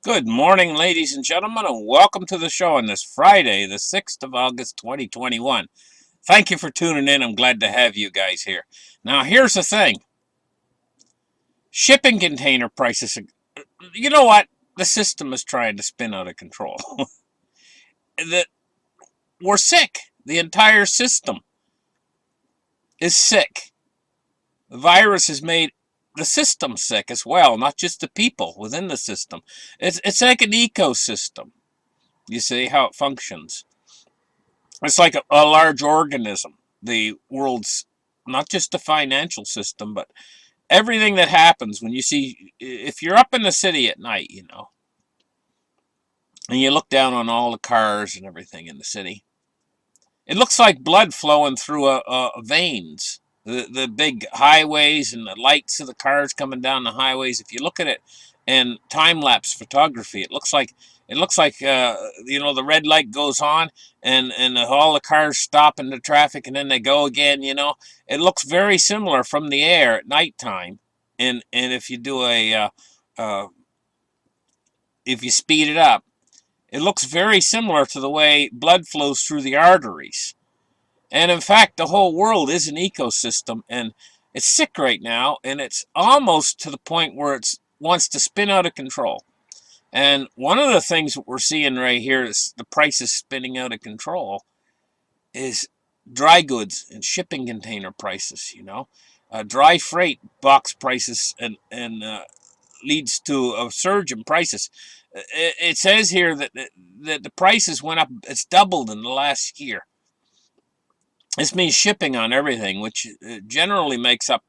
Good morning, ladies and gentlemen, and welcome to the show on this Friday, the 6th of August, 2021. Thank you for tuning in. I'm glad to have you guys here. Now, here's the thing. Shipping container prices, you know what? The system is trying to spin out of control. That We're sick. The entire system is sick. The virus has made the system sick as well, not just the people within the system. It's like an ecosystem. You see how it functions. It's like a large organism. The world's not just the financial system, but everything that happens when you see, if you're up in the city at night, and you look down on all the cars and everything in the city, it looks like blood flowing through veins. The big highways and the lights of the cars coming down the highways. If you look at it in time lapse photography, it looks like the red light goes on and all the cars stop in the traffic and then they go again. It looks very similar from the air at nighttime. And if you do uh, if you speed it up, it looks very similar to the way blood flows through the arteries. And in fact, the whole world is an ecosystem, and it's sick right now, and it's almost to the point where it wants to spin out of control. And one of the things that we're seeing right here is the prices spinning out of control is dry goods and shipping container prices. Dry freight box prices and leads to a surge in prices. It says here that the prices went up. It's doubled in the last year. This means shipping on everything, which generally makes up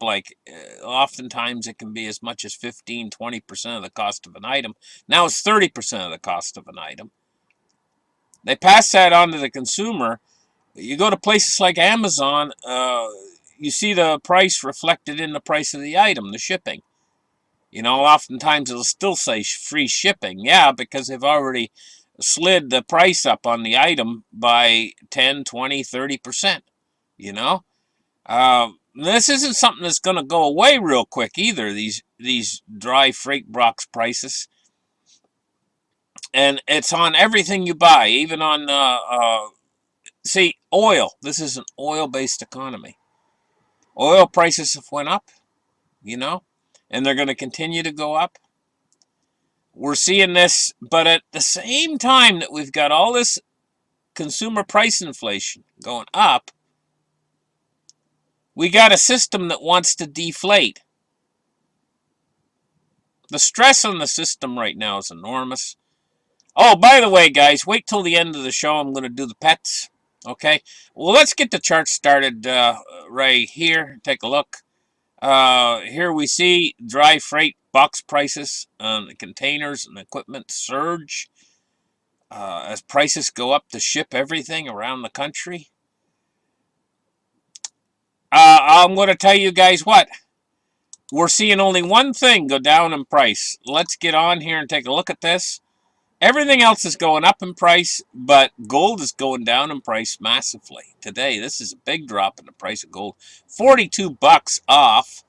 oftentimes it can be as much as 15–20% of the cost of an item. Now it's 30% of the cost of an item. They pass that on to the consumer. You go to places like Amazon, you see the price reflected in the price of the item, the shipping. Oftentimes it'll still say free shipping. Yeah, because they've already slid the price up on the item by 10, 20, 30%. This isn't something that's going to go away real quick either. These dry freight box prices, and it's on everything you buy, even on see, oil. This is an oil-based economy. Oil prices have went up, you know, and they're going to continue to go up. We're seeing this, but at the same time that we've got all this consumer price inflation going up, we got a system that wants to deflate. The stress on the system right now is enormous. Oh, by the way, guys, wait till the end of the show. I'm going to do the pets. Okay? Well, let's get the chart started right here. Take a look. Here we see dry freight box prices on the containers and equipment surge as prices go up to ship everything around the country. I'm going to tell you guys what. We're seeing only one thing go down in price. Let's get on here and take a look at this. Everything else is going up in price, but gold is going down in price massively. Today, this is a big drop in the price of gold. $42 off,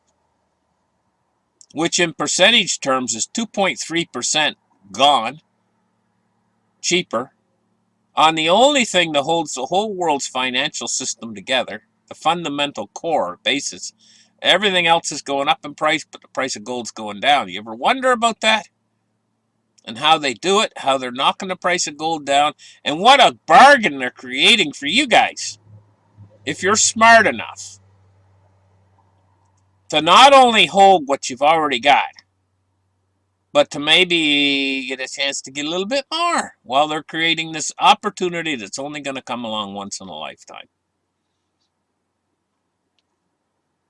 which in percentage terms is 2.3% gone, cheaper, on the only thing that holds the whole world's financial system together, the fundamental core basis. Everything else is going up in price, but the price of gold's going down. You ever wonder about that? And how they do it, how they're knocking the price of gold down, and what a bargain they're creating for you guys. If you're smart enough to not only hold what you've already got, but to maybe get a chance to get a little bit more while they're creating this opportunity that's only going to come along once in a lifetime.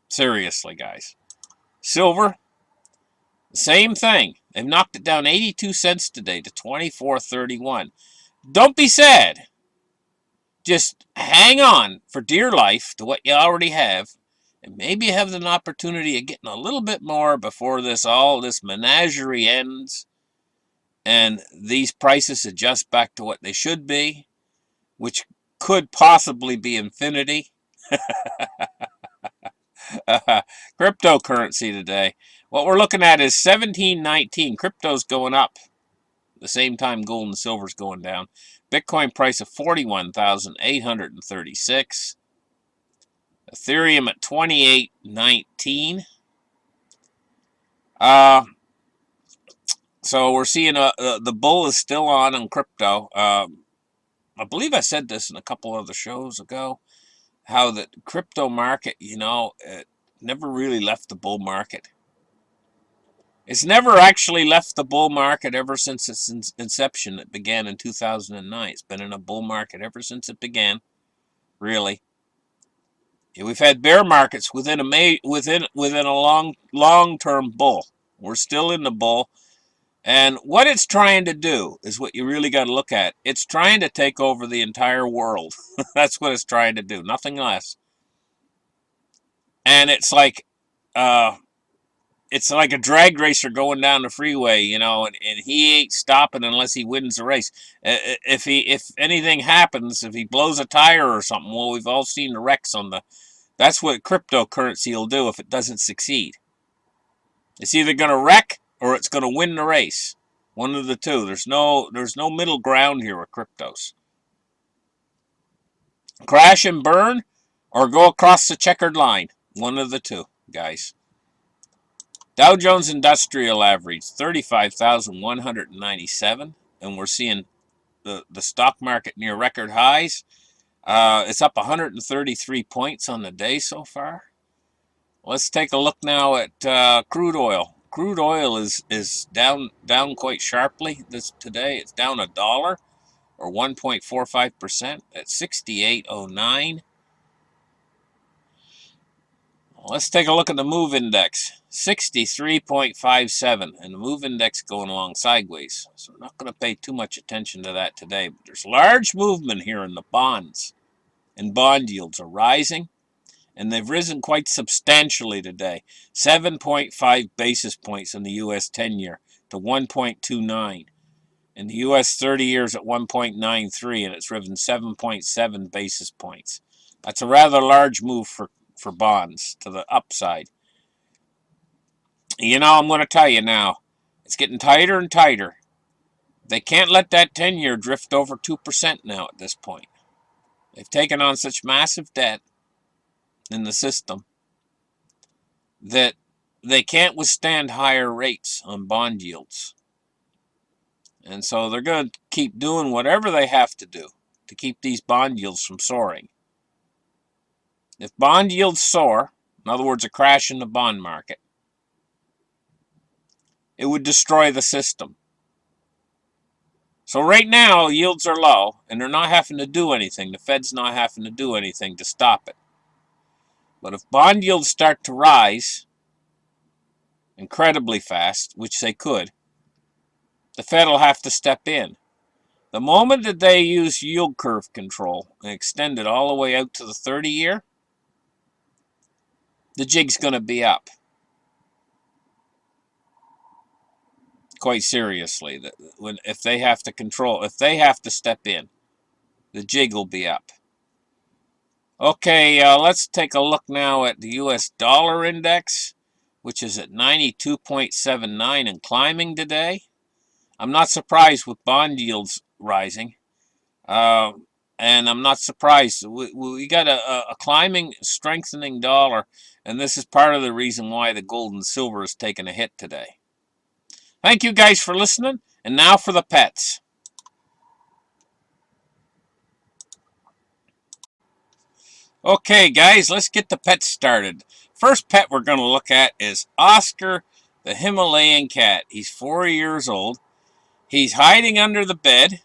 Seriously, guys. Silver, same thing. They've knocked it down 82 cents today to 24.31. Don't be sad. Just hang on for dear life to what you already have, and maybe you have an opportunity of getting a little bit more before all this menagerie ends and these prices adjust back to what they should be, which could possibly be infinity. Cryptocurrency today. What we're looking at is 1719. Crypto's going up. The same time gold and silver's going down. Bitcoin price of 41,836. Ethereum at 28.19. So we're seeing the bull is still on crypto. I believe I said this in a couple other shows ago, how the crypto market, it never really left the bull market. It's never actually left the bull market ever since its inception. It began in 2009. It's been in a bull market ever since it began, really. We've had bear markets within a long-term bull. We're still in the bull. And what it's trying to do is what you really got to look at. It's trying to take over the entire world. That's what it's trying to do, nothing less. And it's like a drag racer going down the freeway, and he ain't stopping unless he wins the race. If anything happens, if he blows a tire or something, well, we've all seen the wrecks on the. That's what cryptocurrency will do if it doesn't succeed. It's either going to wreck or it's going to win the race. One of the two. There's no middle ground here with cryptos. Crash and burn or go across the checkered line. One of the two, guys. Dow Jones Industrial Average 35,197, and we're seeing the stock market near record highs. It's up 133 points on the day so far. Let's take a look now at crude oil. Crude oil is down quite sharply today. It's down $1 or 1.45% at 68.09. Let's take a look at the MOVE index, 63.57, and the MOVE index going along sideways. So we're not going to pay too much attention to that today. But there's large movement here in the bonds, and bond yields are rising. And they've risen quite substantially today. 7.5 basis points in the U.S. 10-year to 1.29. And the U.S. 30 years at 1.93, and it's risen 7.7 basis points. That's a rather large move for bonds to the upside. I'm going to tell you now, it's getting tighter and tighter. They can't let that 10-year drift over 2% now at this point. They've taken on such massive debt in the system that they can't withstand higher rates on bond yields. And so they're going to keep doing whatever they have to do to keep these bond yields from soaring. If bond yields soar, in other words, a crash in the bond market, it would destroy the system. So right now, yields are low, and they're not having to do anything. The Fed's not having to do anything to stop it. But if bond yields start to rise incredibly fast, which they could, the Fed will have to step in. The moment that they use yield curve control and extend it all the way out to the 30-year, the jig's going to be up. Quite seriously, if they have to step in, the jig will be up. Okay, let's take a look now at the U.S. dollar index, which is at 92.79 and climbing today. I'm not surprised with bond yields rising, and I'm not surprised. We got a climbing, strengthening dollar, and this is part of the reason why the gold and silver is taking a hit today. Thank you guys for listening, and now for the pets. Okay, guys, let's get the pets started. First pet we're going to look at is Oscar, the Himalayan cat. He's 4 years old. He's hiding under the bed,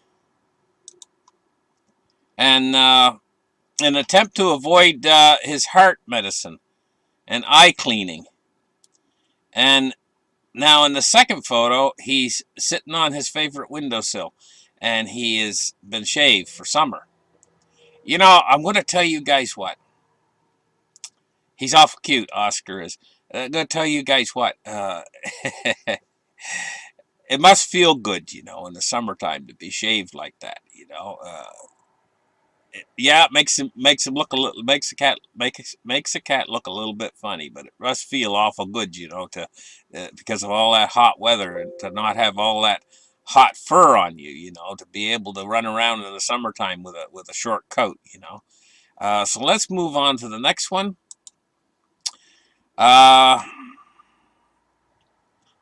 and an attempt to avoid his heart medicine and eye cleaning. And now in the second photo, he's sitting on his favorite windowsill, and he has been shaved for summer. I'm going to tell you guys what. He's awful cute, Oscar is. I'm going to tell you guys what. It must feel good, in the summertime to be shaved like that, yeah, it makes him look a little, makes a cat look a little bit funny, but it must feel awful good, to because of all that hot weather and to not have all that hot fur on you, to be able to run around in the summertime with a short coat, So let's move on to the next one. The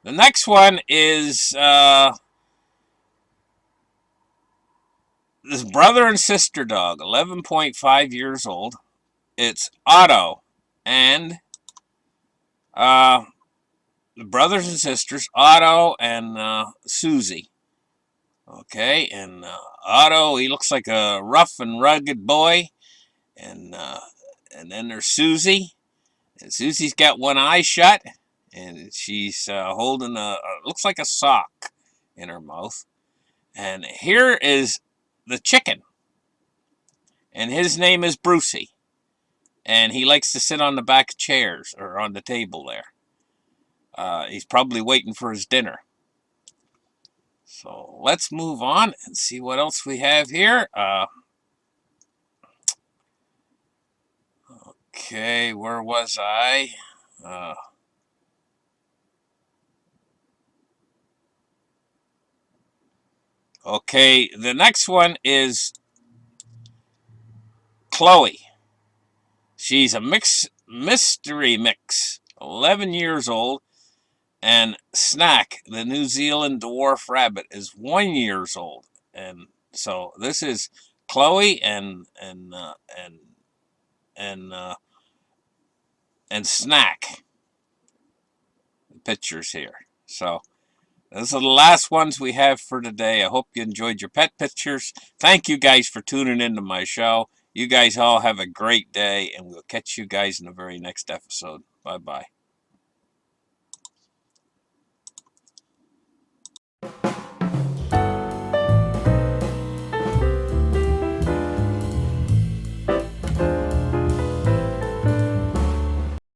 next one is this brother and sister dog, 11.5 years old. It's Otto and the brothers and sisters, Otto and Susie. Okay, and Otto, he looks like a rough and rugged boy, and then there's Susie, and Susie's got one eye shut, and she's holding looks like a sock in her mouth. And here is the chicken, and his name is Brucey, and he likes to sit on the back of chairs or on the table there. He's probably waiting for his dinner. So let's move on and see what else we have here. Okay, where was I? Okay, the next one is Chloe. She's a mystery mix, 11 years old, and Snack, the New Zealand dwarf rabbit, is 1 year old. And so this is Chloe and Snack. The pictures here. So those are the last ones we have for today. I hope you enjoyed your pet pictures. Thank you guys for tuning into my show. You guys all have a great day, and we'll catch you guys in the very next episode. Bye-bye.